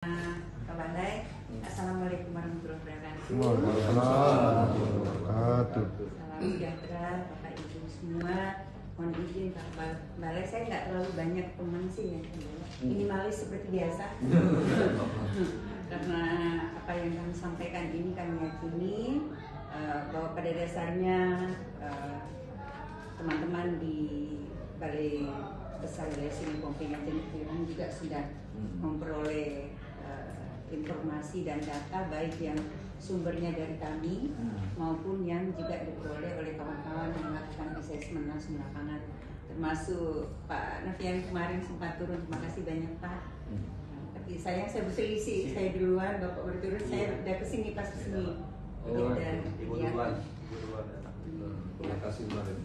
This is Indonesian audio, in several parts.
Balai. Assalamualaikum warahmatullahi wabarakatuh. Salam sejahtera Bapak Ibu semua. Mohon izin Pak Balai, saya nggak terlalu banyak teman sih ya, minimalis seperti biasa. Karena apa yang kami sampaikan ini kami yakini bahwa pada dasarnya teman-teman di Balai Besar Wilayah Singapura Pengajian juga sudah memperoleh informasi dan data baik yang sumbernya dari kami maupun yang juga diperoleh oleh kawan-kawan yang melakukan asesmen langsung lapangan, termasuk Pak Nafian kemarin sempat turun. Terima kasih banyak Pak. Tapi saya berselisih, saya duluan, Bapak berturun, saya udah kesini pas kesini. Dan Ibu duluan. Terima kasih kemarin.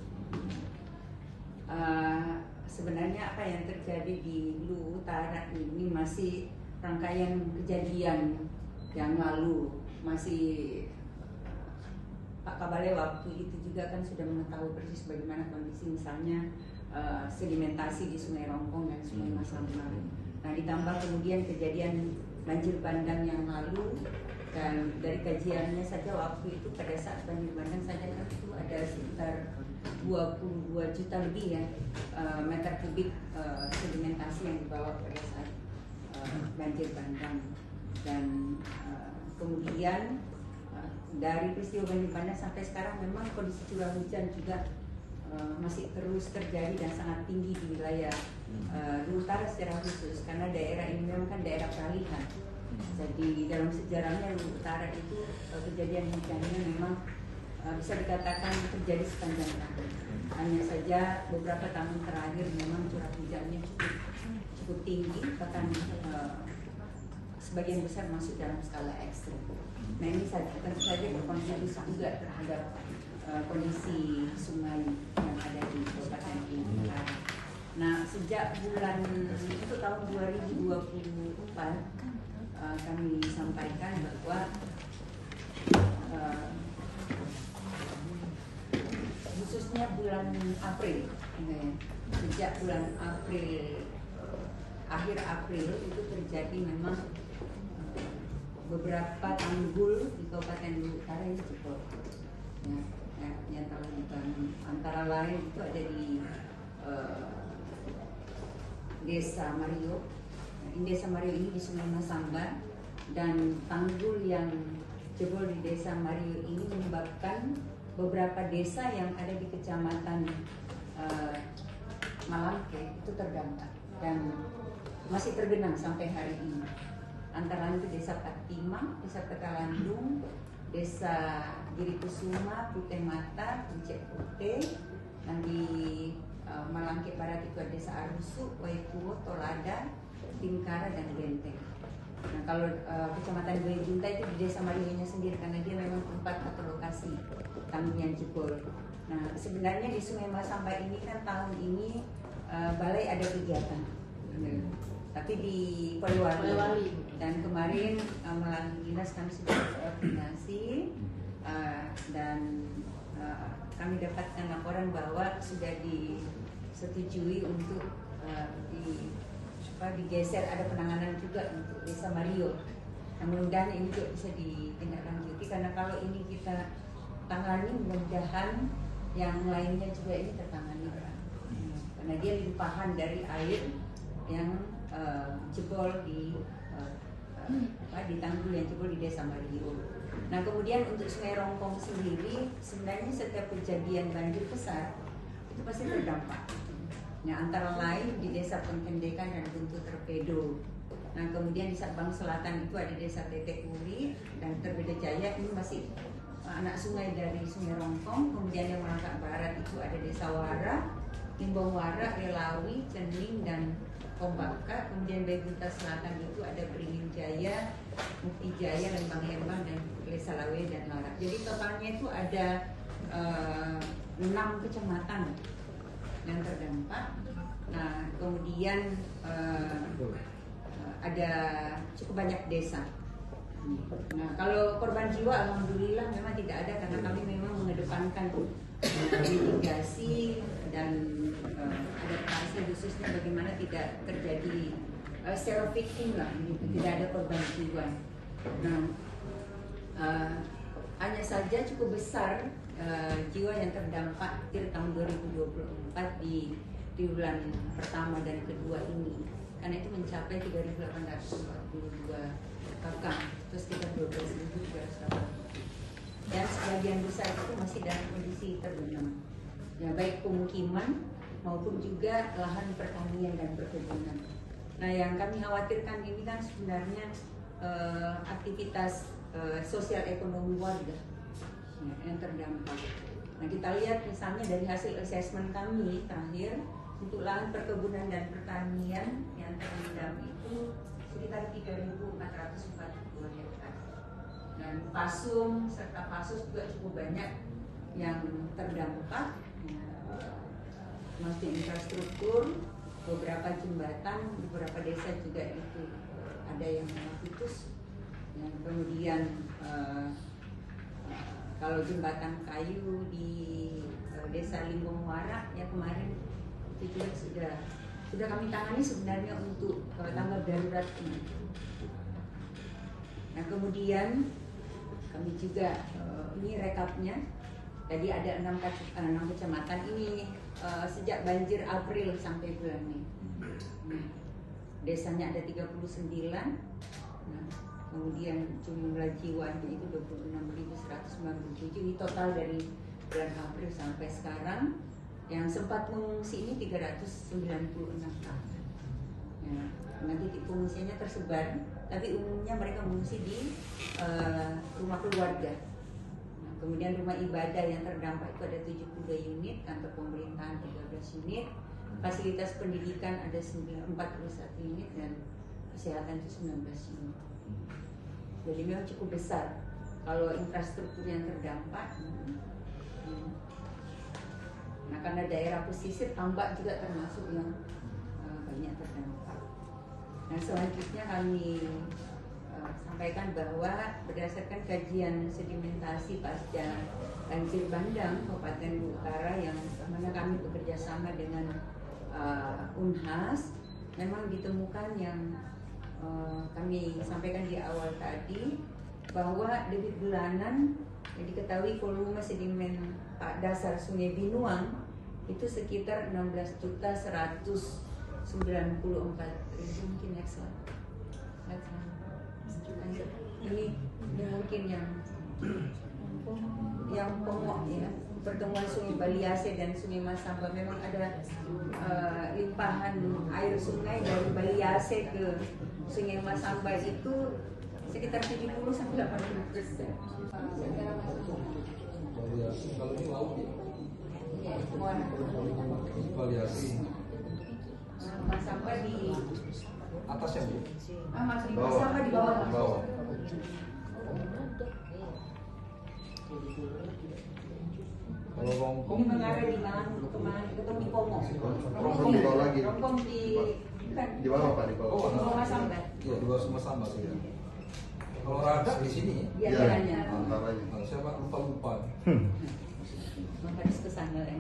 Sebenarnya apa yang terjadi di Luwu Utara ini masih rangkaian kejadian yang lalu. Masih Pak Kabale waktu itu juga kan sudah mengetahui persis bagaimana kondisi misalnya sedimentasi di Sungai Rongkong dan Sungai Masamba. Nah, ditambah kemudian kejadian banjir bandang yang lalu, dan dari kajiannya saja waktu itu pada saat banjir bandang saja itu ada sekitar 22 juta lebih ya meter kubik sedimentasi yang dibawa pada saat banjir bandang. Dan kemudian dari peristiwa banjir bandang sampai sekarang memang kondisi curah hujan juga masih terus terjadi dan sangat tinggi di wilayah Luwu Utara secara khusus, karena daerah ini memang kan daerah peralihan. Jadi dalam sejarahnya Luwu Utara itu kejadian hujannya memang bisa dikatakan terjadi sepanjang tahun. Hanya saja beberapa tahun terakhir memang curah hujannya cukup tinggi, bahkan sebagian besar masuk dalam skala ekstrim. Nah, ini tentu saja berkontribusi juga terhadap kondisi sungai yang ada di Kabupaten Luwu Utara. Nah, sejak bulan itu tahun 2024 kami sampaikan bahwa khususnya bulan April, sejak bulan April, akhir April itu terjadi memang beberapa tanggul di Kabupaten Luwu Utara ini jebol. Yang terlibat antara lain itu ada di Desa Mario. Desa Mario ini di Sungai Masamba, dan tanggul yang jebol di Desa Mario ini menyebabkan beberapa desa yang ada di Kecamatan Malangke itu terdampak dan masih tergenang sampai hari ini. Antara lain itu Desa Patimang, Desa Petalandung, Desa Girikusuma, Putih Mata, Pucek Putih, dan di Malangke Barat itu ada Desa Arusu, Waikuwo, Tolada, Tingkara, dan Genteng. Nah, kalau Kecamatan Buaya Junta itu di Desa Marionya sendiri, karena dia memang tempat atau lokasi tanggul yang jebol. Nah, sebenarnya di Sungai Masamba ini kan tahun ini balai ada kegiatan, tapi di Polewali. Dan kemarin melalui dinas kami sudah koordinasi dan kami dapatkan laporan bahwa sudah disetujui untuk digeser, ada penanganan juga untuk Desa Mario. Nah, mudah-mudahan ini juga bisa ditindaklanjuti, karena kalau ini kita tangani mudah-mudahan yang lainnya juga ini tertangani, karena dia limpahan dari air yang jebol di tanggul yang jebol di Desa Mario. Nah, kemudian untuk Sungai Rongkong sendiri, sebenarnya setiap kejadian banjir besar itu pasti terdampak. Nah, antara lain di Desa Pengkendekan dan Buntu Terpedo. Nah, kemudian di Sabang Selatan itu ada Desa Tetek Uri dan Terbeda Jaya, ini masih anak sungai dari Sungai Rongkong. Kemudian yang Merangkak Barat itu ada Desa Wara, Limbong Wara, Relawi, Cening, dan Kombaka. Kemudian Begunta Selatan itu ada Beringin Jaya, Mukti Jaya, Lembang-Lembang, dan Desa Lawe dan Larak. Jadi totalnya itu ada 6 kecamatan yang terdampak. Nah, kemudian ada cukup banyak desa. Nah, kalau korban jiwa alhamdulillah memang tidak ada, karena kami memang mengedepankan mitigasi dan adaptasi khususnya bagaimana tidak terjadi zero victim lah, gitu. Tidak ada korban jiwa. Nah, hanya saja cukup besar jiwa yang terdampak di tahun 2024 di triwulan pertama dan kedua ini, karena itu mencapai 3.842 kakak, terus sekitar 12.300, dan sebagian besar itu masih dalam kondisi terbenam, ya, baik pemukiman maupun juga lahan pertanian dan perkebunan. Nah, yang kami khawatirkan ini kan sebenarnya aktivitas sosial ekonomi warga yang terdampak. Nah, kita lihat misalnya dari hasil asesmen kami terakhir untuk lahan perkebunan dan pertanian yang terendam itu sekitar 3.442 hektar. Dan pasum serta pasus juga cukup banyak yang terdampak, masih infrastruktur, beberapa jembatan, beberapa desa juga itu ada yang putus. Yang kemudian kalau jembatan kayu di desa Limbong Muara ya kemarin itu juga sudah kami tangani sebenarnya untuk tanggap darurat ini. Nah, kemudian kami juga ini rekapnya tadi ada 6 kecamatan ini sejak banjir April sampai bulan Mei. Desanya ada 39. Nah, kemudian jumlah jiwanya itu 26.197. Ini total dari bulan April sampai sekarang. Yang sempat mengungsi ini 396 kakak. Ya, nanti titik pengungsiannya tersebar, tapi umumnya mereka mengungsi di rumah keluarga. Nah, kemudian rumah ibadah yang terdampak itu ada 72 unit, kantor pemerintahan 13 unit, fasilitas pendidikan ada 41 unit, dan kesehatan itu 19 unit. Jadi memang cukup besar kalau infrastruktur yang terdampak. Nah, karena daerah pesisir tambak juga termasuk yang banyak terdampak. Nah, selanjutnya kami sampaikan bahwa berdasarkan kajian sedimentasi pasca banjir bandang Kabupaten Utara yang mana kami bekerja sama dengan Unhas, memang ditemukan yang kami sampaikan di awal tadi bahwa debit bulanan yang diketahui volume sedimen dasar Sungai Binuang itu sekitar 16.194.000. Mungkin next slide. Ini mungkin yang pemok ya, pertemuan Sungai Baliase dan Sungai Masamba. Memang ada limpahan air sungai dari Baliase ke Sungai Masamba itu sekitar 70-80%. Variasi kalau ini laut ya. Ya, Variasi. Masamba di Atasnya bu. Masamba di bawah. Bawah. Kalau Rongkong Ini mengarah di mana? Kemana? Ketemu di Pomo. Rongkong di bawah lagi. Rongkong di Di bawah Pak, di bawah. Oh, di bawah Masamba. Iya, di bawah sama sih ya. Kalau Radak di sini Iya, Iya, hanya. antaranya. Kalau saya Pak lupa. Harus ke sana ya.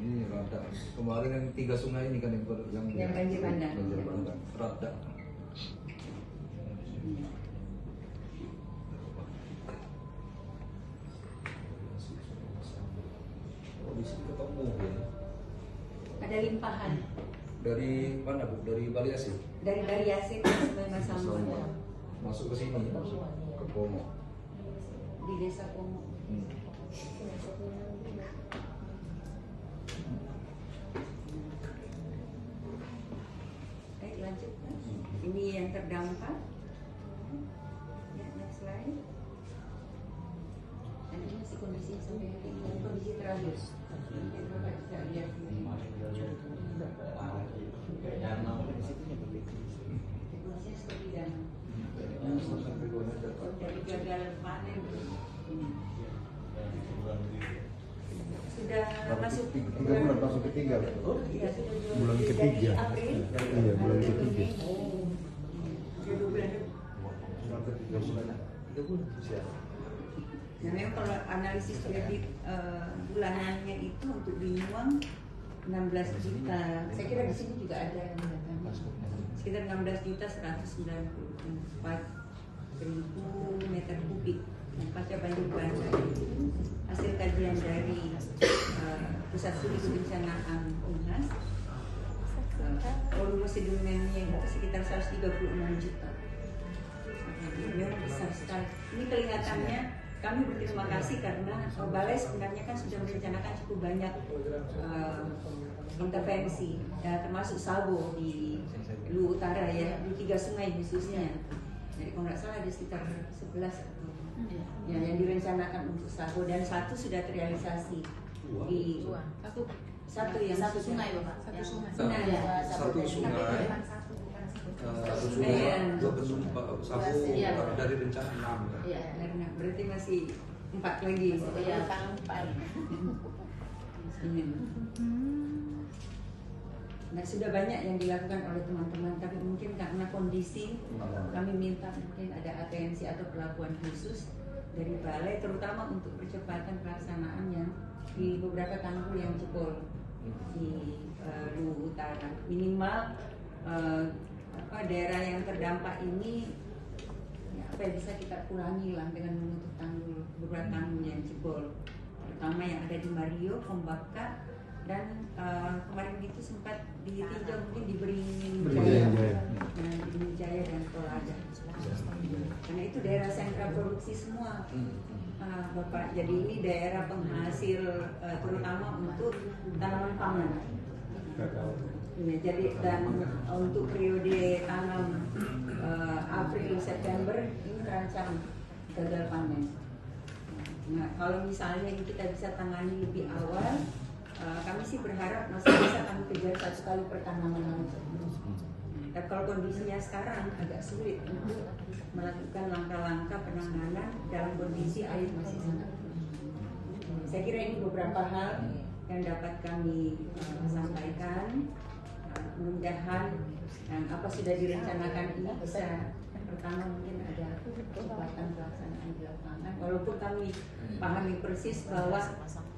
Ini Radak. Kemarin yang 3 sungai ini kan yang banjir bandang. Banjir bandang. Radak. Oh, di sini ketemu ya. Ada limpahan Dari mana bu? Dari Baliase? dari Baliase ke Sungai Masamba Masuk ke sini, ke Pomo. di Desa Pomo. Baik, lanjut. Ini yang terdampak. Ya, next slide. Dan ini masih kondisi sampai hari ini, kondisi terakhir. Yang Bapak bisa lihat ini. Kondisinya seperti danau. Dari gagal panen sudah masuk 3 bulan masuk ketiga. ya, sudah Bulan ketiga. April. Iya, bulan ketiga. Sudah 2 bulan. Sampai 3 bulan. 3 bulan usia. Nah, memang kalau analisis kredit bulanannya itu untuk Binuang 16 juta. Saya kira di sini juga ada yang datang. Sekitar 16.194.000 meter kubik pasca banjir bandang. Hasil kajian dari Pusat Studi Kebencanaan UNHAS, volume sedimennya itu sekitar 136 juta. Memang besar sekali. Ini kelihatannya kami berterima kasih karena Balai sebenarnya kan sudah merencanakan cukup banyak intervensi, ya, termasuk Sabo di Luwu Utara ya, di 3 sungai khususnya. Jadi kalau nggak salah ada sekitar 11 ya, yang direncanakan untuk Sabo, dan 1 sudah terrealisasi di satu yang Satu sudah- sungai, Bapak. Satu sungai. Nah, ya. Satu sungai. Satu sungai, Iya. Sabu Iya. dari rencana 6 ya. Iya. Karena berarti masih 4 lagi. Iya, Kangpan. Nah, sudah banyak yang dilakukan oleh teman-teman, tapi mungkin karena kondisi kami minta mungkin ada atensi atau perlakuan khusus dari Balai, terutama untuk percepatan pelaksanaan yang di beberapa tanggul yang jebol di Luwu Utara. Minimal daerah yang terdampak ini ya, apa yang bisa kita kurangi lah dengan menutup tanggul, beberapa tanggul yang jebol, terutama yang ada di Mario, Kombaka, dan kemarin itu sempat ditinjau mungkin di Beringin Jaya, Beringin Jaya dan Tolaga, karena itu daerah sentra produksi semua. Bapak, jadi ini daerah penghasil terutama untuk tanaman pangan. Ya, jadi dan untuk periode tanam April September ini terancam gagal panen. Nah, kalau misalnya ini kita bisa tangani lebih awal, kami sih berharap masih bisa kami kejar 1 kali pertanaman aja. Tapi kalau kondisinya sekarang agak sulit untuk melakukan langkah-langkah penanganan dalam kondisi air masih sangat tinggi. Saya kira ini beberapa hal yang dapat kami sampaikan. Mudah-mudahan yang apa sudah direncanakan ini bisa, pertama mungkin ada kecepatan pelaksanaan di lapangan. Walaupun kami pahami persis bahwa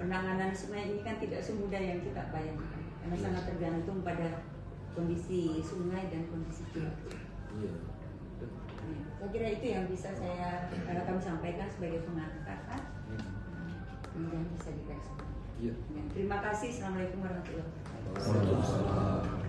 penanganan sungai ini kan tidak semudah yang kita bayangkan, karena sangat tergantung pada kondisi sungai dan kondisi curah. Saya kira itu yang bisa kami sampaikan sebagai pengantar. Kemudian bisa direspon. Terima kasih. Assalamualaikum warahmatullahi wabarakatuh.